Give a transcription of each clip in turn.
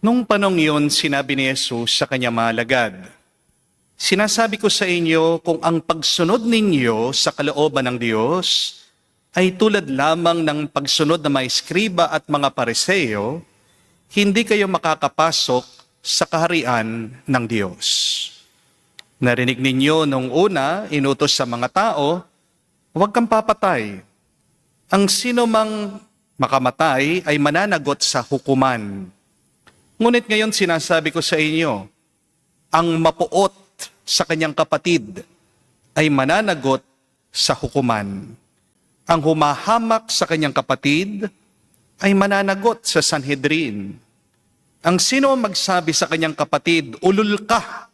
Nung panong yun, sinabi ni Jesus sa kanyang mga alagad, "Sinasabi ko sa inyo, kung ang pagsunod ninyo sa kalooban ng Diyos ay tulad lamang ng pagsunod ng mga eskriba at mga pariseo, hindi kayo makakapasok sa kaharian ng Diyos." Narinig ninyo nung una, inutos sa mga tao, "Huwag kang papatay. Ang sino mang makamatay ay mananagot sa hukuman." Ngunit ngayon sinasabi ko sa inyo, ang mapuot sa kanyang kapatid ay mananagot sa hukuman. Ang humahamak sa kanyang kapatid ay mananagot sa Sanhedrin. Ang sino magsabi sa kanyang kapatid, "Ulol ka,"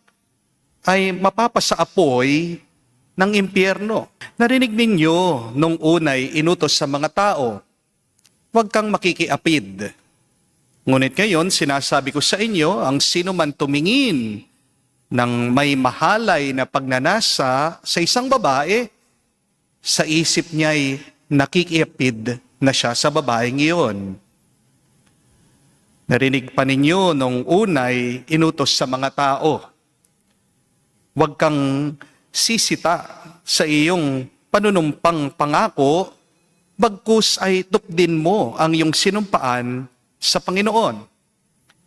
ay mapapasa apoy ng impyerno. Narinig ninyo nung unay inutos sa mga tao, "Huwag kang makikiapid." Ngunit ngayon, sinasabi ko sa inyo, ang sino man tumingin ng may mahalay na pagnanasa sa isang babae, sa isip niya'y nakikiapid na siya sa babaeng iyon. Narinig pa ninyo nung unay inutos sa mga tao, "Huwag kang sisita sa iyong panunumpang pangako, bagkus ay tupdin mo ang iyong sinumpaan sa Panginoon."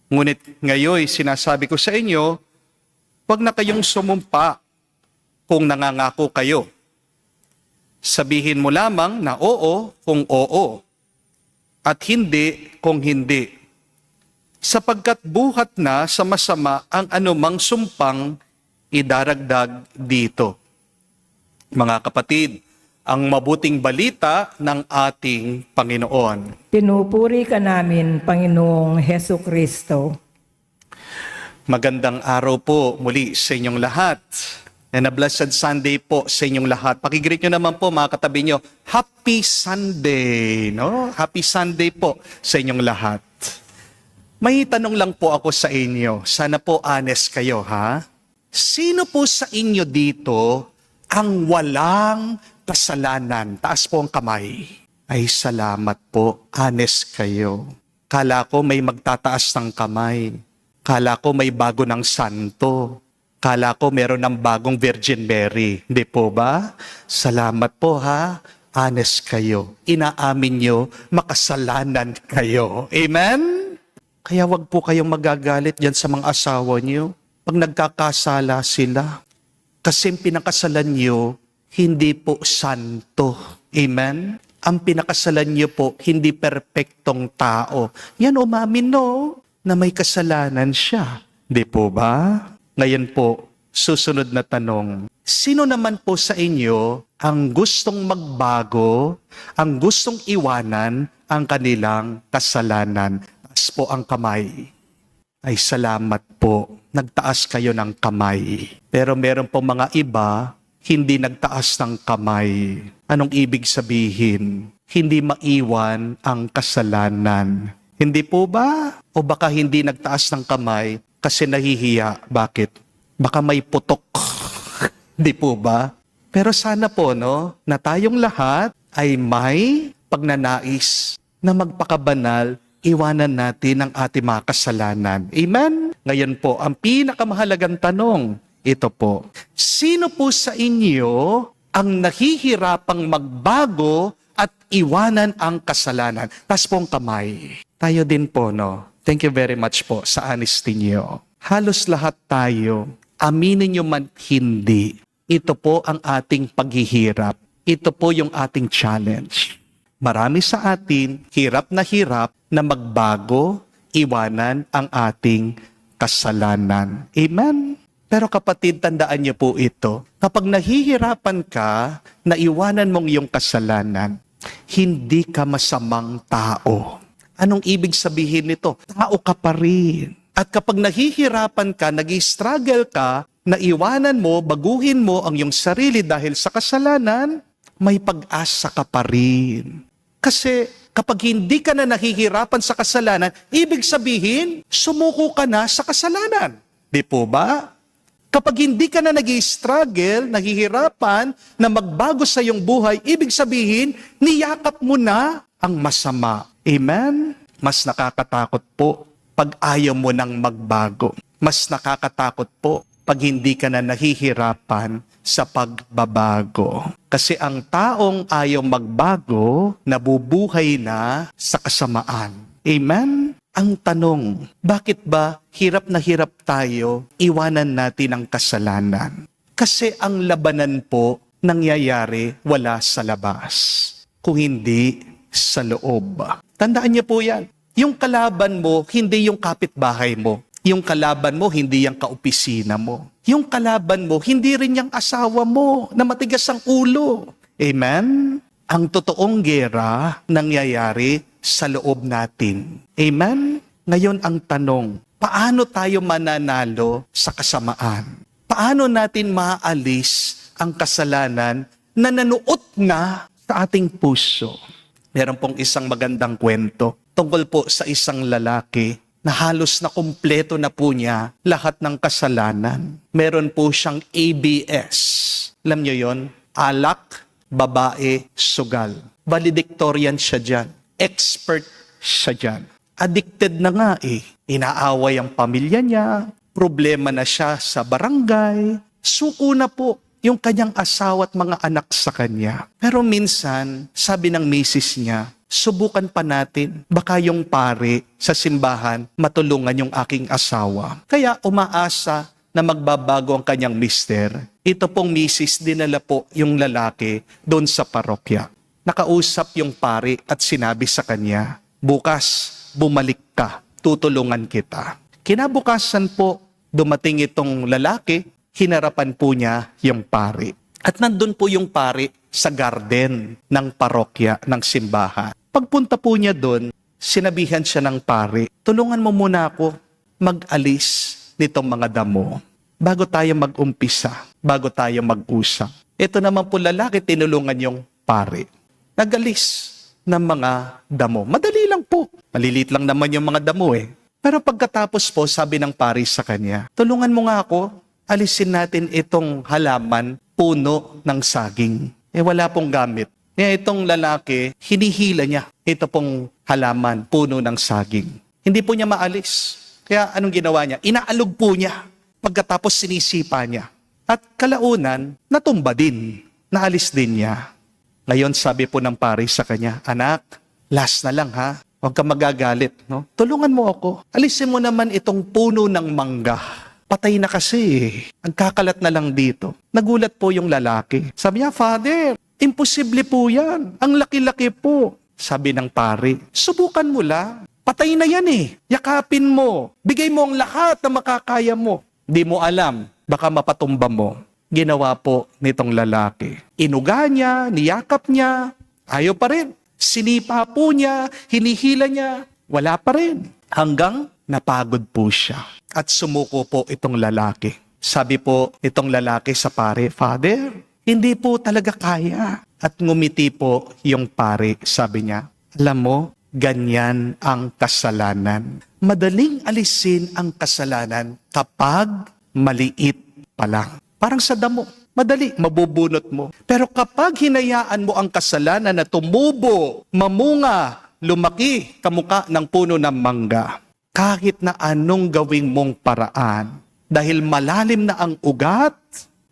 Ngunit ngayon sinasabi ko sa inyo, huwag na kayong sumumpa kung nangangako kayo. Sabihin mo lamang na oo kung oo at hindi kung hindi. Sapagkat buhat na sa masama ang anumang sumpang idaragdag dito. Mga kapatid, ang mabuting balita ng ating Panginoon. Pinupuri ka namin, Panginoong Heso Kristo. Magandang araw po muli sa inyong lahat. And a blessed Sunday po sa inyong lahat. Pakigreet nyo naman po mga katabi nyo, Happy Sunday! No? Happy Sunday po sa inyong lahat. May tanong lang po ako sa inyo. Sana po honest kayo, ha? Sino po sa inyo dito ang walang kasalanan? Taas po ang kamay. Ay, salamat po. Honest kayo. Kala ko may magtataas ng kamay. Kala ko may bago ng santo. Kala ko meron ng bagong Virgin Mary. Hindi po ba? Salamat po ha. Honest kayo. Inaamin nyo, makasalanan kayo. Amen? Kaya wag po kayong magagalit dyan sa mga asawa nyo pag nagkakasala sila. Kasi pinakasalan nyo, hindi po santo. Amen? Ang pinakasalan niyo po, hindi perpektong tao. Yan umamin no, na may kasalanan siya. Di po ba? Ngayon po, susunod na tanong. Sino naman po sa inyo ang gustong magbago, ang gustong iwanan ang kanilang kasalanan? Taas po ang kamay. Ay salamat po, nagtaas kayo ng kamay. Pero meron po mga iba, hindi nagtaas ng kamay. Anong ibig sabihin? Hindi maiwan ang kasalanan. Hindi po ba? O baka hindi nagtaas ng kamay kasi nahihiya. Bakit? Baka may putok. Hindi po ba? Pero sana po, no, na tayong lahat ay may pagnanais na magpakabanal, iwanan natin ang ating mga kasalanan. Amen? Ngayon po, ang pinakamahalagang tanong, ito po, sino po sa inyo ang nahihirapang magbago at iwanan ang kasalanan? Taas po ang kamay. Tayo din po, no? Thank you very much po sa honesty niyo. Halos lahat tayo, aminin niyo man hindi, ito po ang ating paghihirap. Ito po yung ating challenge. Marami sa atin, hirap na magbago, iwanan ang ating kasalanan. Amen? Pero kapatid, tandaan niyo po ito. Kapag nahihirapan ka na iwanan mong iyong kasalanan, hindi ka masamang tao. Anong ibig sabihin nito? Tao ka pa rin. At kapag nahihirapan ka, nag-struggle ka, na iwanan mo, baguhin mo ang iyong sarili dahil sa kasalanan, may pag-asa ka pa rin. Kasi kapag hindi ka na nahihirapan sa kasalanan, ibig sabihin, sumuko ka na sa kasalanan. Di po ba? Kapag hindi ka na nag-i-struggle, nahihirapan na magbago sa iyong buhay, ibig sabihin, niyakap mo na ang masama. Amen? Mas nakakatakot po pag ayaw mo nang magbago. Mas nakakatakot po pag hindi ka na nahihirapan sa pagbabago. Kasi ang taong ayaw magbago, nabubuhay na sa kasamaan. Amen? Ang tanong, bakit ba hirap na hirap tayo iwanan natin ang kasalanan? Kasi ang labanan po nangyayari wala sa labas, kung hindi sa loob. Tandaan niyo po yan. Yung kalaban mo, hindi yung kapitbahay mo. Yung kalaban mo, hindi yung kaopisina mo. Yung kalaban mo, hindi rin yung asawa mo na matigas ang ulo. Amen? Ang totoong gera nangyayari sa loob natin. Amen? Ngayon ang tanong, paano tayo mananalo sa kasamaan? Paano natin maalis ang kasalanan na nanuot na sa ating puso? Meron pong isang magandang kwento tungkol po sa isang lalaki na halos na kumpleto na po niya lahat ng kasalanan. Meron po siyang ABS. Alam niyo yon? Alak, babae, sugal. Valedictorian siya dyan. Expert siya dyan. Addicted na nga eh. Inaaway ang pamilya niya. Problema na siya sa barangay. Suko na po yung kanyang asawa at mga anak sa kanya. Pero minsan, sabi ng misis niya, subukan pa natin, baka yung pare sa simbahan matulungan yung aking asawa. Kaya umaasa na magbabago ang kanyang mister. Ito pong misis, dinala po yung lalaki doon sa parokya. Nakausap yung pare at sinabi sa kanya, bukas, bumalik ka, tutulungan kita. Kinabukasan po, dumating itong lalaki, hinarapan po niya yung pare. At nandun po yung pare sa garden ng parokya, ng simbahan. Pagpunta po niya doon, sinabihan siya ng pare, tulungan mo muna ako mag-alis nitong mga damo bago tayo mag-umpisa, bago tayo mag-usap. Ito naman po lalaki, tinulungan yung pare. Nag-alis ng mga damo. Madali lang po. Malilit lang naman yung mga damo eh. Pero pagkatapos po, sabi ng pare sa kanya, tulungan mo nga ako, alisin natin itong halaman, puno ng saging. Wala pong gamit. Kaya itong lalaki, hinihila niya ito pong halaman, puno ng saging. Hindi po niya maalis. Kaya anong ginawa niya? Inaalog po niya. Pagkatapos sinisipa niya. At kalaunan, natumba din. Naalis din niya. Ngayon sabi po ng pare sa kanya, anak, last na lang ha. Huwag ka magagalit. No? Tulungan mo ako. Alisin mo naman itong puno ng mangga. Patay na kasi. Ang kakalat na lang dito. Nagulat po yung lalaki. Sabi niya, Father, imposible po yan. Ang laki-laki po. Sabi ng pare, subukan mo lang. Patay na yan eh. Yakapin mo. Bigay mo ang lahat na makakaya mo. Di mo alam. Baka mapatumba mo. Ginawa po nitong lalaki. Inuga niya, niyakap niya. Ayaw pa rin. Sinipa po niya, hinihila niya. Wala pa rin. Hanggang napagod po siya. At sumuko po itong lalaki. Sabi po itong lalaki sa pare, Father, hindi po talaga kaya. At ngumiti po yung pare. Sabi niya, alam mo, ganyan ang kasalanan. Madaling alisin ang kasalanan kapag maliit pa lang. Parang sa damo. Madali, mabubunot mo. Pero kapag hinayaan mo ang kasalanan na tumubo, mamunga, lumaki, kamukha ng puno ng mangga, kahit na anong gawing mong paraan, dahil malalim na ang ugat,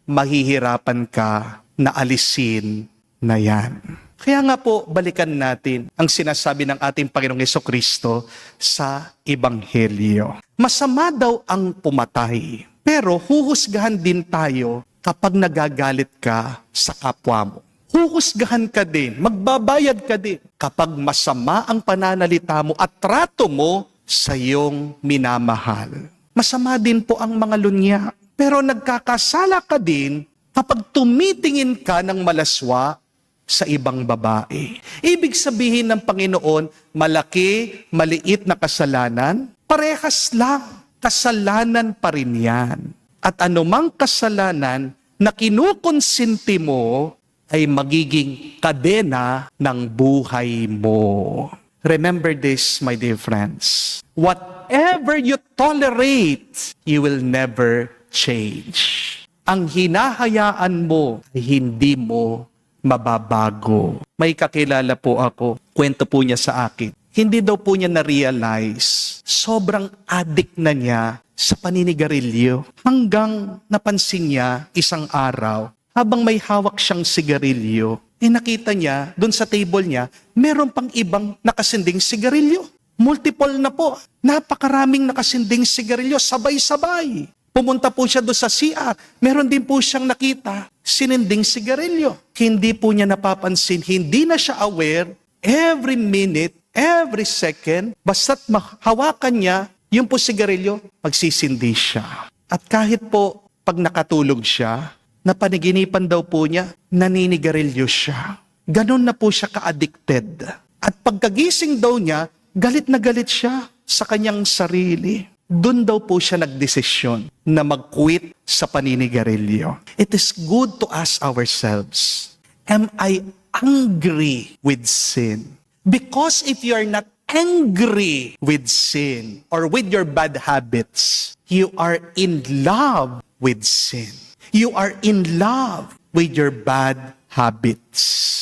mahihirapan ka na alisin na yan. Kaya nga po, balikan natin ang sinasabi ng ating Panginoong Jesucristo sa Ebanghelyo. Masama daw ang pumatay, pero huhusgahan din tayo kapag nagagalit ka sa kapwa mo. Huhusgahan ka din, magbabayad ka din kapag masama ang pananalita mo at trato mo sa iyong minamahal. Masama din po ang mga lunya. Pero nagkakasala ka din kapag tumitingin ka ng malaswa sa ibang babae. Ibig sabihin ng Panginoon, malaki, maliit na kasalanan, parehas lang. Kasalanan pa rin yan. At anumang kasalanan na kinukonsinti mo ay magiging kadena ng buhay mo. Remember this, my dear friends. Whatever you tolerate, you will never change. Ang hinahayaan mo ay hindi mo mababago. May kakilala po ako, kwento po niya sa akin. hindi daw po niya na-realize. Sobrang addict na niya sa paninigarilyo. Hanggang napansin niya isang araw, habang may hawak siyang sigarilyo, nakita niya, doon sa table niya, meron pang ibang nakasinding sigarilyo. Multiple na po. Napakaraming nakasinding sigarilyo, sabay-sabay. Pumunta po siya doon sa CR. Meron din po siyang nakita, sininding sigarilyo. Hindi po niya napapansin, hindi na siya aware, every minute, every second, basta't mahawakan niya, yung po sigarilyo, magsisindi siya. At kahit po, pag nakatulog siya, napaniginipan daw po niya, naninigarilyo siya. Ganon na po siya ka-addicted. At pagkagising daw niya, galit na galit siya sa kanyang sarili. Doon daw po siya nagdesisyon na mag-quit sa paninigarilyo. It is good to ask ourselves, am I angry with sin? Because if you are not angry with sin or with your bad habits, you are in love with sin. You are in love with your bad habits.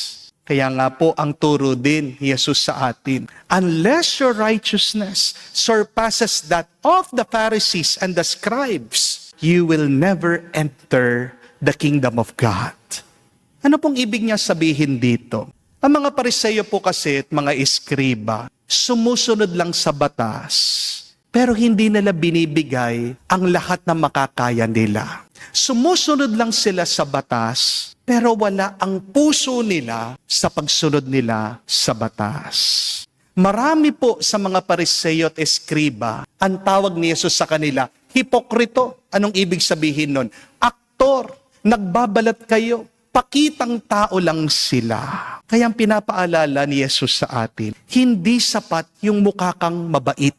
Kaya nga po ang turo din ni Jesus sa atin, unless your righteousness surpasses that of the Pharisees and the scribes, you will never enter the kingdom of God. Ano pong ibig niya sabihin dito? Ang mga Pariseo po kasi at mga eskriba, sumusunod lang sa batas, pero hindi nila binibigay ang lahat ng makakaya nila. Sumusunod lang sila sa batas, pero wala ang puso nila sa pagsunod nila sa batas. Marami po sa mga Pariseo at eskriba, ang tawag ni Jesus sa kanila, hipokrito. Anong ibig sabihin nun? Aktor, nagbabalat kayo, pakitang tao lang sila. Kaya ang pinapaalala ni Jesus sa atin, hindi sapat yung mukha kang mabait.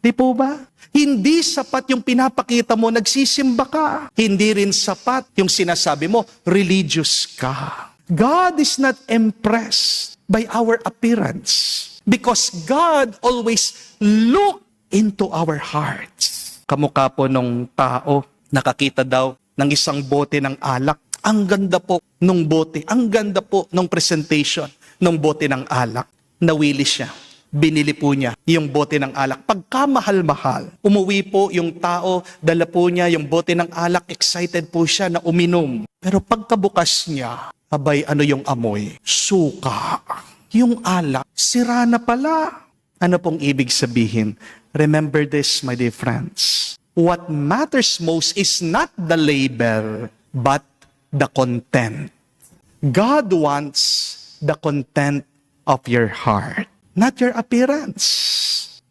Di po ba? Hindi sapat yung pinapakita mo, nagsisimba ka. Hindi rin sapat yung sinasabi mo, religious ka. God is not impressed by our appearance because God always look into our hearts. Kamukha po nung tao, nakakita daw ng isang bote ng alak. Ang ganda po nung bote, ang ganda po nung presentation nung bote ng alak. Nawili siya. Binili po niya yung bote ng alak. Pagkamahal-mahal, umuwi po yung tao, dala po niya yung bote ng alak, excited po siya na uminom. Pero pagkabukas niya, abay ano yung amoy? Suka. Yung alak, sira na pala. Ano pong ibig sabihin? Remember this, my dear friends. What matters most is not the label, but the content. God wants the content of your heart. Not your appearance.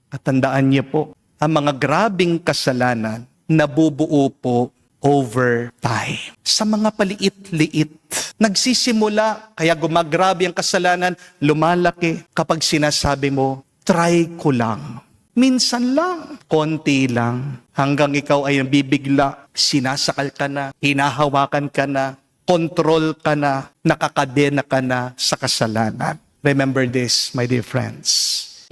At tandaan niyo po, ang mga grabing kasalanan nabubuo po over time. Sa mga paliit-liit. Nagsisimula, kaya gumagrabe ang kasalanan, lumalaki kapag sinasabi mo, try ko lang. Minsan lang, konti lang. Hanggang ikaw ay nabibigla, sinasakal ka na, hinahawakan ka na, kontrol ka na, nakakadena ka na sa kasalanan. Remember this, my dear friends.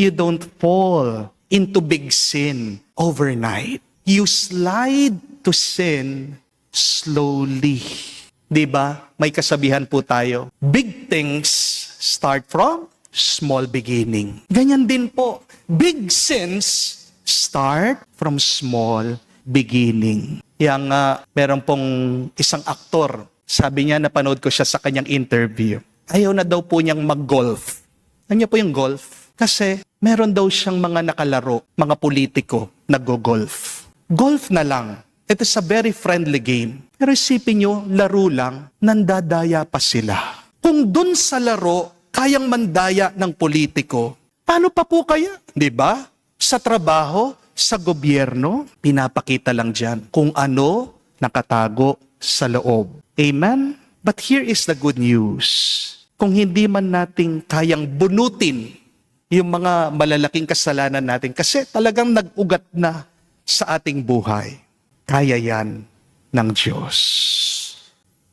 You don't fall into big sin overnight. You slide to sin slowly. Diba? May kasabihan po tayo. Big things start from small beginning. Ganyan din po. Big sins start from small beginning. Yang meron pong isang aktor. Sabi niya, napanood ko siya sa kanyang interview. Ayaw na daw po niyang mag-golf. Ano niya po yung golf? Kasi meron daw siyang mga nakalaro, mga politiko, nag-golf. Golf na lang. It is a very friendly game. Pero isipin niyo, laro lang, nandadaya pa sila. Kung dun sa laro, kayang mandaya ng politiko, paano pa po kaya? Di ba? Sa trabaho, sa gobyerno, pinapakita lang dyan kung ano nakatago sa loob. Amen? But here is the good news. Kung hindi man nating kayang bunutin yung mga malalaking kasalanan natin, kasi talagang nag-ugat na sa ating buhay, kaya yan ng Diyos.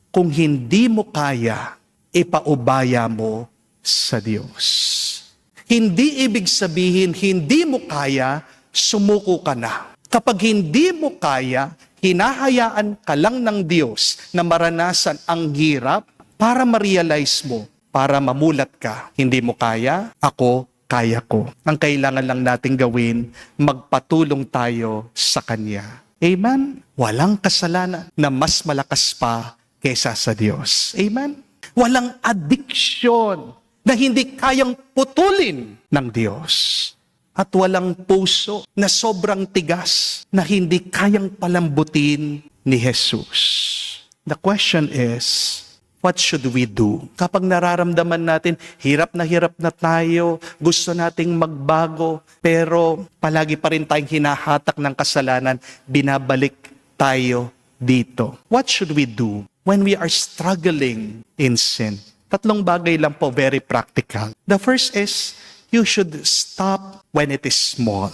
Kung hindi mo kaya, ipaubaya mo sa Diyos. Hindi ibig sabihin, hindi mo kaya, sumuko ka na. Kapag hindi mo kaya, hinahayaan ka lang ng Diyos na maranasan ang hirap para ma-realize mo, para mamulat ka. Hindi mo kaya, ako kaya ko. Ang kailangan lang natin gawin, magpatulong tayo sa Kanya. Amen? Walang kasalanan na mas malakas pa kaysa sa Diyos. Amen? Walang addiction na hindi kayang putulin ng Diyos. At walang puso na sobrang tigas na hindi kayang palambutin ni Jesus. The question is, what should we do? Kapag nararamdaman natin, hirap na tayo, gusto nating magbago, pero palagi pa rin tayong hinahatak ng kasalanan, binabalik tayo dito. What should we do when we are struggling in sin? 3 bagay lang po, very practical. The first is, you should stop when it is small.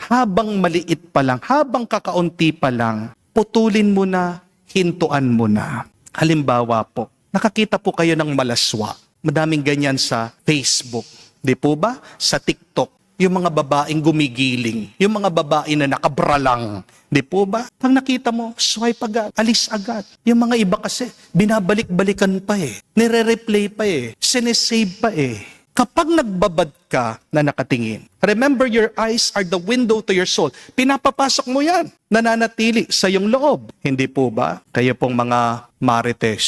Habang maliit pa lang, habang kakaunti pa lang, putulin mo na, hintuan mo na. Halimbawa po, nakakita po kayo ng malaswa. Madaming ganyan sa Facebook. Di po ba? Sa TikTok. Yung mga babaeng gumigiling. Yung mga babae na nakabralang. Di po ba? Pag nakita mo, swipe agad. Alis agad. Yung mga iba kasi, binabalik-balikan pa eh. Nire-replay pa eh. Sinesave pa eh. Kapag nagbabad ka na nakatingin, remember your eyes are the window to your soul. Pinapapasok mo yan. Nananatili sa iyong loob. Hindi po ba? Kayo pong mga marites.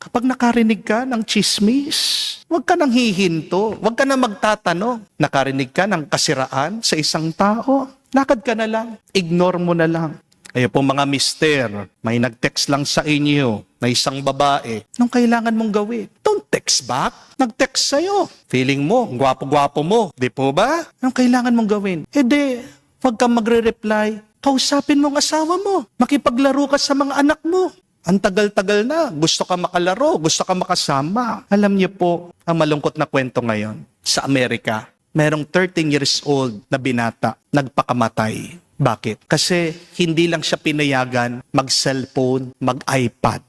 Kapag nakarinig ka ng chismis, huwag ka nang hihinto. Huwag ka nang magtatanong. Nakarinig ka ng kasiraan sa isang tao, lakad ka na lang. Ignore mo na lang. Kayo pong mga mister, may nag-text lang sa inyo na isang babae. Anong kailangan mong gawin? Don't text back. Nag-text sa'yo. Feeling mo, gwapo-gwapo mo. Di po ba? Anong kailangan mong gawin? Huwag kang magre-reply. Kausapin mo ang asawa mo. Makipaglaro ka sa mga anak mo. Ang tagal-tagal na. Gusto ka makalaro. Gusto ka makasama. Alam niyo po, ang malungkot na kwento ngayon. Sa Amerika, merong 13 years old na binata. Nagpakamatay. Bakit? Kasi hindi lang siya pinayagan mag-cellphone, mag-iPad.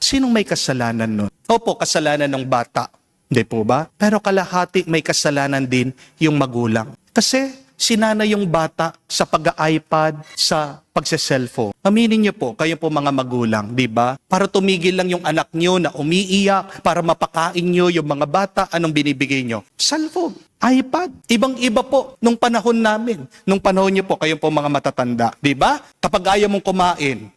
Sinong may kasalanan nun? Opo, kasalanan ng bata. Hindi po ba? Pero kalahati may kasalanan din yung magulang. Kasi sinana yung bata sa pag-iPad, sa pagse-cellphone. Aminin niyo po, kayo po mga magulang, di ba? Para tumigil lang yung anak niyo na umiiyak, para mapakain niyo yung mga bata, anong binibigay niyo? Cellphone, iPad. Ibang-iba po nung panahon namin. Nung panahon niyo po, kayo po mga matatanda, di ba? Kapag ayaw mong kumain,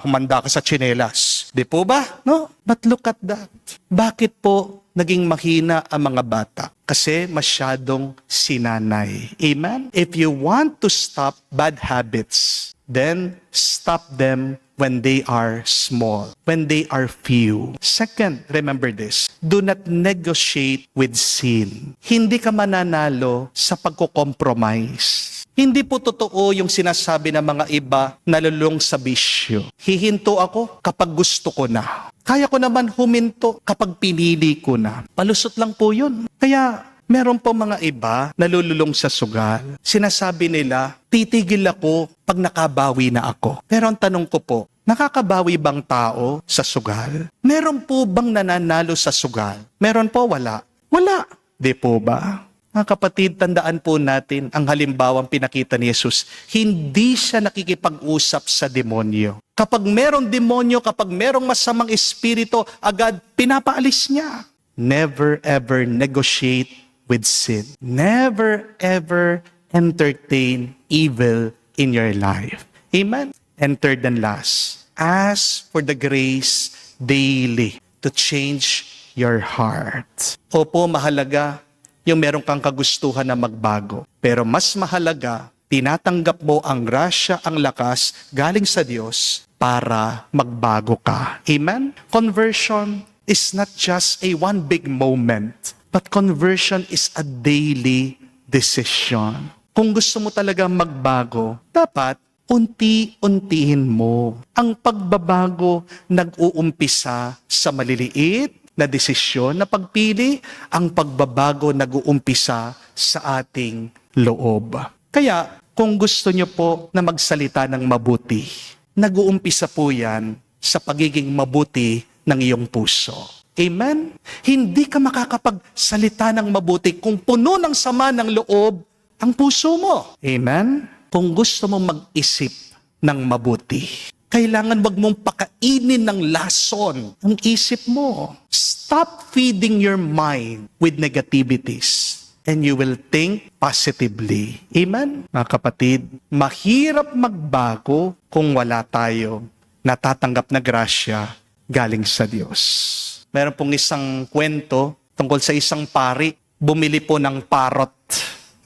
humanda ka sa tsinelas. Di po ba? No? But look at that. Bakit po naging mahina ang mga bata? Kasi masyadong sinanay. Amen? If you want to stop bad habits, then stop them when they are small, when they are few. Second, remember this, do not negotiate with sin. Hindi ka mananalo sa pagko-compromise. Hindi po totoo yung sinasabi ng mga iba na lulong sa bisyo. Hihinto ako kapag gusto ko na. Kaya ko naman huminto kapag pinili ko na. Palusot lang po yun. Kaya meron po mga iba na lululong sa sugal. Sinasabi nila, titigil ako pag nakabawi na ako. Pero ang tanong ko po, nakakabawi bang tao sa sugal? Meron po bang nananalo sa sugal? Meron po, wala. Wala. Di po ba? Mga kapatid, tandaan po natin ang halimbawang pinakita ni Jesus. Hindi siya nakikipag-usap sa demonyo. Kapag merong demonyo, kapag merong masamang espiritu, agad pinapaalis niya. Never ever negotiate with sin. Never ever entertain evil in your life. Amen? And third and last, ask for the grace daily to change your heart. Opo, mahalaga yung meron kang kagustuhan na magbago. Pero mas mahalaga, tinatanggap mo ang grasya, ang lakas galing sa Diyos para magbago ka. Amen? Conversion is not just a one big moment, but conversion is a daily decision. Kung gusto mo talaga magbago, dapat unti-untihin mo. Ang pagbabago nag-uumpisa sa maliliit na desisyon na pagpili, ang pagbabago nag-uumpisa sa ating loob. Kaya, kung gusto nyo po na magsalita ng mabuti, nag-uumpisa po yan sa pagiging mabuti ng iyong puso. Amen? Hindi ka makakapagsalita ng mabuti kung puno ng sama ng loob ang puso mo. Amen? Kung gusto mo mag-isip ng mabuti, kailangan wag mong pakainin ng lason ang isip mo. Stop feeding your mind with negativities. and you will think positively. Amen? Mga kapatid, mahirap magbago kung wala tayo natatanggap na grasya galing sa Diyos. Meron pong isang kwento tungkol sa isang pari, bumili po ng parrot,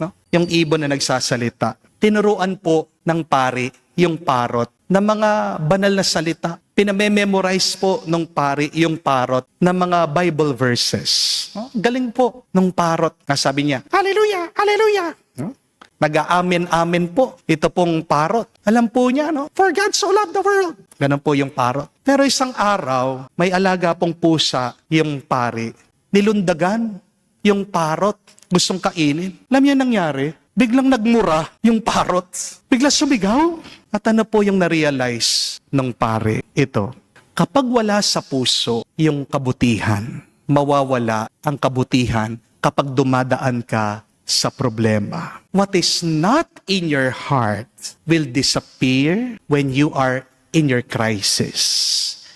no? Yung ibon na nagsasalita. Tinuruan po ng pari yung parrot na mga banal na salita. Pinamememorize po ng pari yung parrot na mga Bible verses. No? Galing po ng parrot. Sabi niya, Hallelujah! Hallelujah! No? Nag-aamin-amin po. Ito pong parrot. Alam po niya, no? For God so loved the world. Ganun po yung parrot. Pero isang araw, may alaga pong pusa yung pari. Nilundagan yung parrot. Gustong kainin. Alam niya nangyari? Biglang nagmura yung parrot. Bigla sumigaw. At ano po yung na-realize ng pare? Ito, kapag wala sa puso yung kabutihan, mawawala ang kabutihan kapag dumadaan ka sa problema. What is not in your heart will disappear when you are in your crisis.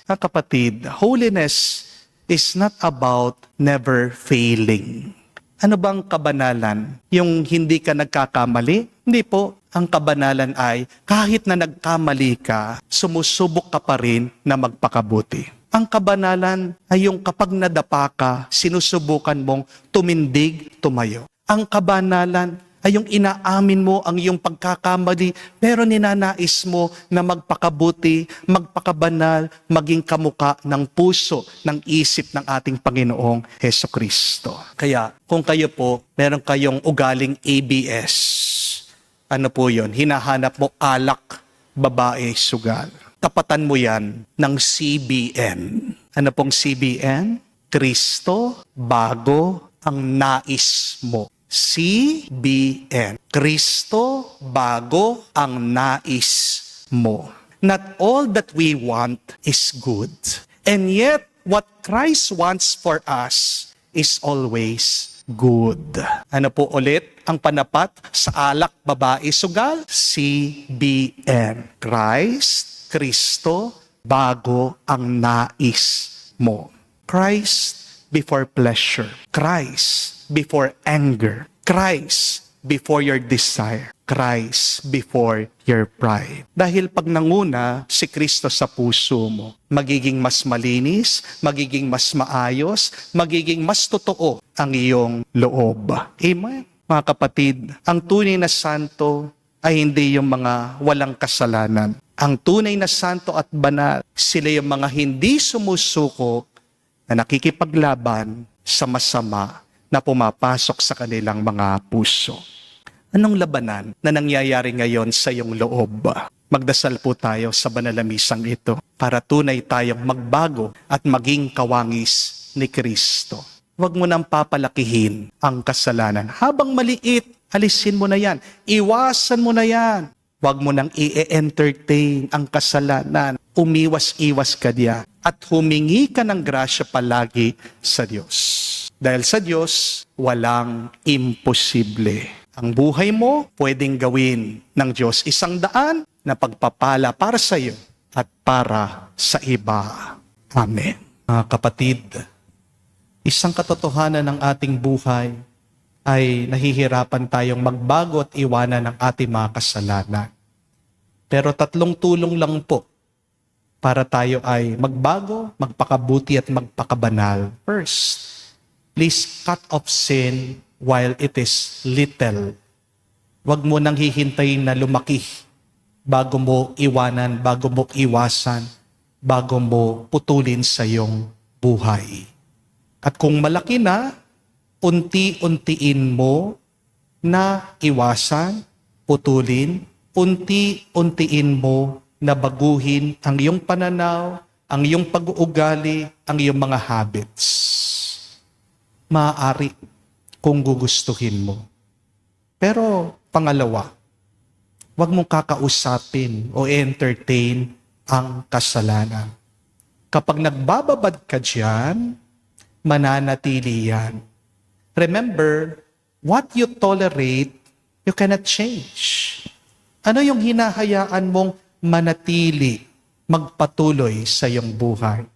Kapatid, holiness is not about never failing. Ano bang kabanalan? Yung hindi ka nagkakamali? Hindi po. Ang kabanalan ay kahit na nagkamali ka, sumusubok ka pa rin na magpakabuti. Ang kabanalan ay yung kapag nadapa ka, sinusubukan mong tumindig, tumayo. Ang kabanalan ay yung inaamin mo ang iyong pagkakamali, pero ninanais mo na magpakabuti, magpakabanal, maging kamuka ng puso, ng isip ng ating Panginoong Hesukristo. Kaya kung kayo po, meron kayong ugaling ABS, ano po yun? Hinahanap mo alak, babae, sugal. Tapatan mo yan ng CBN. Ano pong CBN? Kristo, bago ang nais mo. CBN. Kristo, bago ang nais mo. Not all that we want is good. And yet, what Christ wants for us is always good. Ano po ulit ang panapat sa alak, babae, sugal? CBN. Christ, Kristo, bago ang nais mo. Christ before pleasure. Christ before anger. Christ before your desire. Christ before your pride. Dahil pag nanguna si Kristo sa puso mo, magiging mas malinis, magiging mas maayos, magiging mas totoo ang iyong loob. Amen. Mga kapatid, ang tunay na santo ay hindi yung mga walang kasalanan. Ang tunay na santo at banal, sila yung mga hindi sumusuko na nakikipaglaban sa masama na pumapasok sa kanilang mga puso. Anong labanan na nangyayari ngayon sa iyong loob? Magdasal po tayo sa banal na misang ito para tunay tayong magbago at maging kawangis ni Kristo. Huwag mo nang papalakihin ang kasalanan. Habang maliit, alisin mo na yan. Iwasan mo na yan. Huwag mo nang i-entertain ang kasalanan. Umiwas-iwas ka diyan. At humingi ka ng grasya palagi sa Diyos. Dahil sa Diyos, walang imposible. Ang buhay mo, pwedeng gawin ng Diyos 100 na pagpapala para sa iyo at para sa iba. Amen. Mga kapatid, isang katotohanan ng ating buhay ay nahihirapan tayong magbago at iwanan ng ating mga kasalanan. Pero 3 tulong lang po para tayo ay magbago, magpakabuti at magpakabanal. First, please cut off sin while it is little. Huwag mo nang hihintayin na lumaki bago mo iwanan, bago mo iwasan, bago mo putulin sa iyong buhay. At kung malaki na, unti-untiin mo na iwasan, putulin, unti-untiin mo na baguhin ang iyong pananaw, ang iyong pag-uugali, ang iyong mga habits. Maaari kung gugustuhin mo. Pero pangalawa, huwag mong kakausapin o entertain ang kasalanan. Kapag nagbababad ka diyan, mananatili yan. Remember, what you tolerate, you cannot change. Ano yung hinahayaan mong manatili, magpatuloy sa iyong buhay?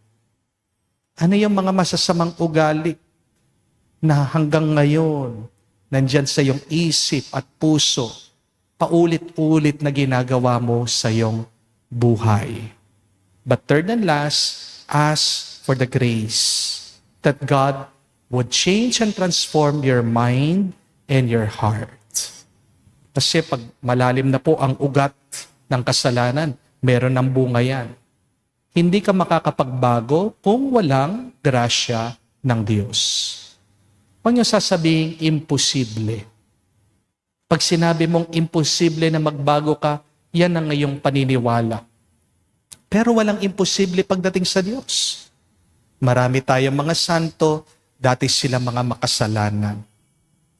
Ano yung mga masasamang ugali na hanggang ngayon nandyan sa iyong isip at puso, paulit-ulit na ginagawa mo sa iyong buhay. But third and last, ask for the grace that God would change and transform your mind and your heart. Kasi pag malalim na po ang ugat ng kasalanan, meron ng bunga yan. Hindi ka makakapagbago kung walang grasya ng Diyos. Huwag niyo sasabing imposible. Pag sinabi mong imposible na magbago ka, yan ang iyong paniniwala. Pero walang imposible pagdating sa Diyos. Marami tayong mga santo, dati sila mga makasalanan.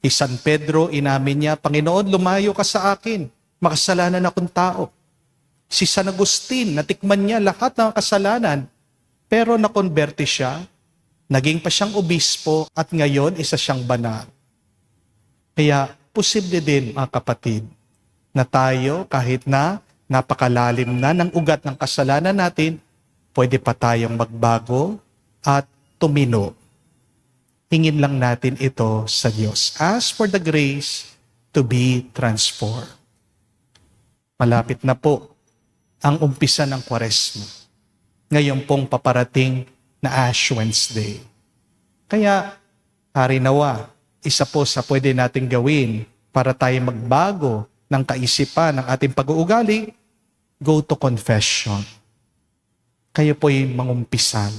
Si San Pedro, inamin niya, Panginoon, lumayo ka sa akin. Makasalanan akong tao. Si San Agustin, natikman niya lahat ng kasalanan, pero nakonberte siya, naging pa siyang obispo, at ngayon isa siyang banal. Kaya, posible din, mga kapatid, na tayo, kahit na napakalalim na ng ugat ng kasalanan natin, pwede pa tayong magbago at tumino. Hingin lang natin ito sa Diyos. Ask for the grace to be transformed. Malapit na po ang umpisa ng Kwaresma. Ngayon pong paparating na Ash Wednesday. Kaya, harinawa, isa po sa pwede nating gawin para tayo magbago ng kaisipan ng ating pag-uugali, go to confession. Kayo po'y mangumpisal.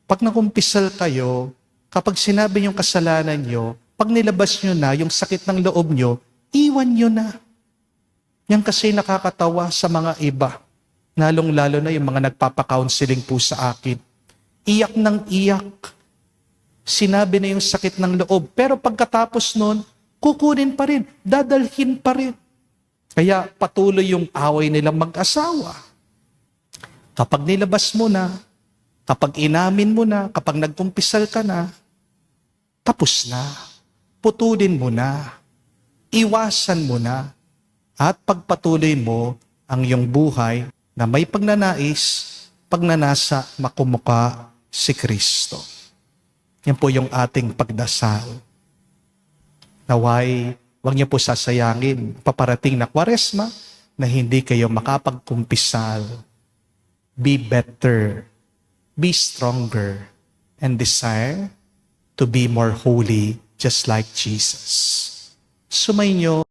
Pag nangumpisal kayo, kapag sinabi yung kasalanan nyo, pag nilabas nyo na yung sakit ng loob nyo, iwan nyo na. Yan kasi nakakatawa sa mga iba. Lalong-lalo na yung mga nagpapa-counseling po sa akin. Iyak ng iyak. Sinabi na yung sakit ng loob. Pero pagkatapos nun, kukunin pa rin. Dadalhin pa rin. Kaya patuloy yung away nilang mag-asawa. Kapag nilabas mo na, kapag inamin mo na, kapag nagkumpisal ka na, tapos na. Putulin mo na. Iwasan mo na. At pagpatuloy mo ang iyong buhay na may pagnanais, pagnanasa makumuka si Kristo. Yan po yung ating pagdasal. Naway, huwag niyo po sasayangin paparating na Kwaresma na hindi kayo makapagkumpisal. Be better, be stronger, and desire to be more holy just like Jesus. Sumainyo